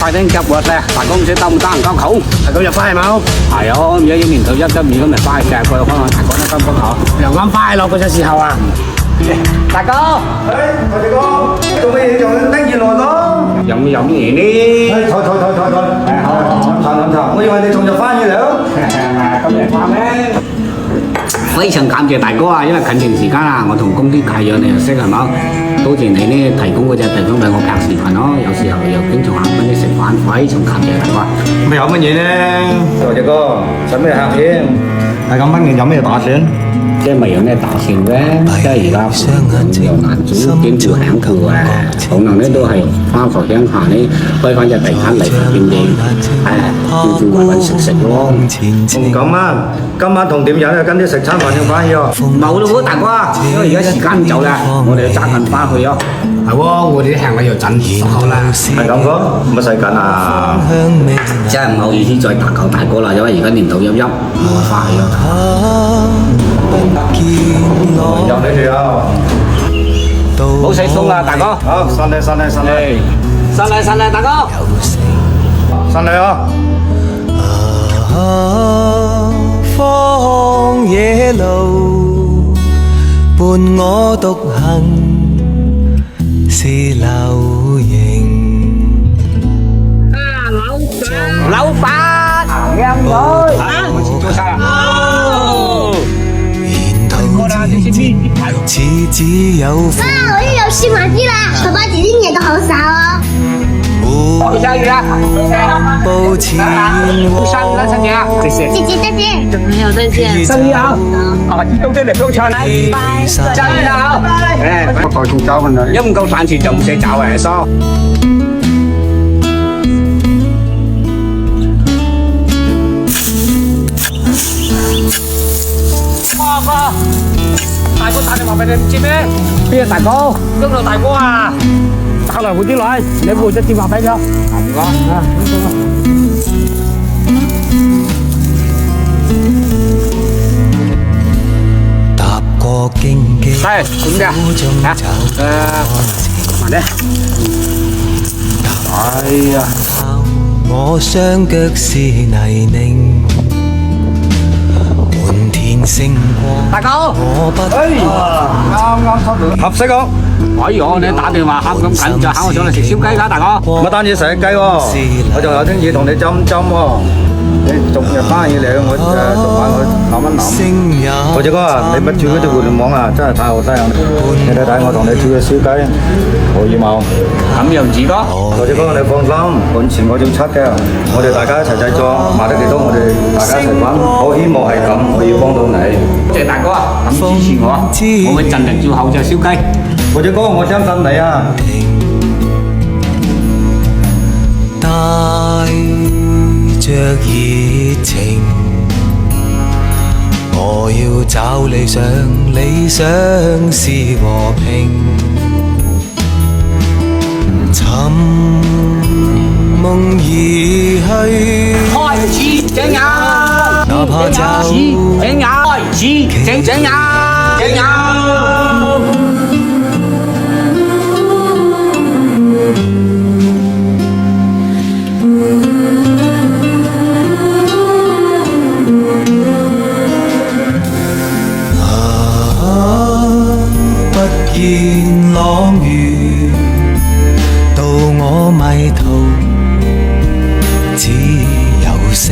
快啲夾我啫，大哥唔使兜唔得人交口。大哥入翻係冇？係啊，而家年頭一今年咁咪快嘅，佢可能大哥都金福口。又啱快樂嗰隻時候啊！大哥，大隻哥，做乜嘢仲拎住來咯？飲嘢呢？坐。飲茶，我以為你仲入翻嘢了。今日翻咩？非常感謝大哥啊！因為近段時間啊，我同公司契約你又識係冇？多謝你呢提供嗰隻地方俾我拍視頻咯，有時候又經常行跟你食飯，非常感謝大哥。咪有乜嘢呢？大隻哥，使咩客氣？係咁，今年有咩打算？即係咪有咩打算咧？即係而家又難做兼顧享佢啊，可能咧都係花佛鄉下咧開翻隻地產嚟見你，叫做揾食咯。唔敢啊！今晚同點人啊，跟啲食餐飯有關係哦。冇咯喎，大哥，因為而家時間唔早啦，我哋要揸緊翻去咯。係喎，我哋啲行李又整好啦。係咁講，乜使緊啊？真係唔好意思再打攪大哥啦，因為而家年頭陰，我翻去咯。由你哋啊！冇食餸啦，大哥。好，散嚟，上嚟，大哥。散嚟啊！荒野路伴我獨行是流螢。老闆，靚女，我先做晒啦。沿途似只有哇，我又有新玩具啦！爸爸姐姐你的好少哦。不下雨了，步前不下雨了，陈姐，谢谢。姐姐再见。没有再见。生意好，啊，冬天嚟不用唱啦，生意好。誒，我袋仲走緊啦。一唔夠飯錢就唔使走誒，叔。哥，大哥打電話俾你唔知咩？邊個大哥？邊個大哥啊？打來回啲來，你回咗電話俾佢。大哥，啊，呢個。踏過荊棘，係點㗎？慢啲。哎呀！我雙腳是泥濘。星光，大哥，我不啱收到，合適哦。哎呦，你打電話喊咁緊，就喊我上嚟食燒雞㗎，大哥。唔單止食雞喎，我仲有啲嘢同你斟喎。你逐日翻嘢嚟，我逐晚我諗一諗。或者哥啊，你不跳嗰啲互聯網啊，真係太好睇啦！你睇睇我同你跳嘅燒雞，可以冇？咁又唔止咯。或者哥你放心，本錢我要出嘅，我哋大家一齊製作，賣得幾多我哋大家一齊揾。我希望係咁，我要幫到你。多謝大哥啊，咁支持我，我會盡力做好隻燒雞。或者哥，我相信你啊！帶着熱情，我要找理想，理想是和平。尋夢而去，開始整眼，哪怕走整眼，開始整眼，整眼。不見朗月，到我迷途，只有星。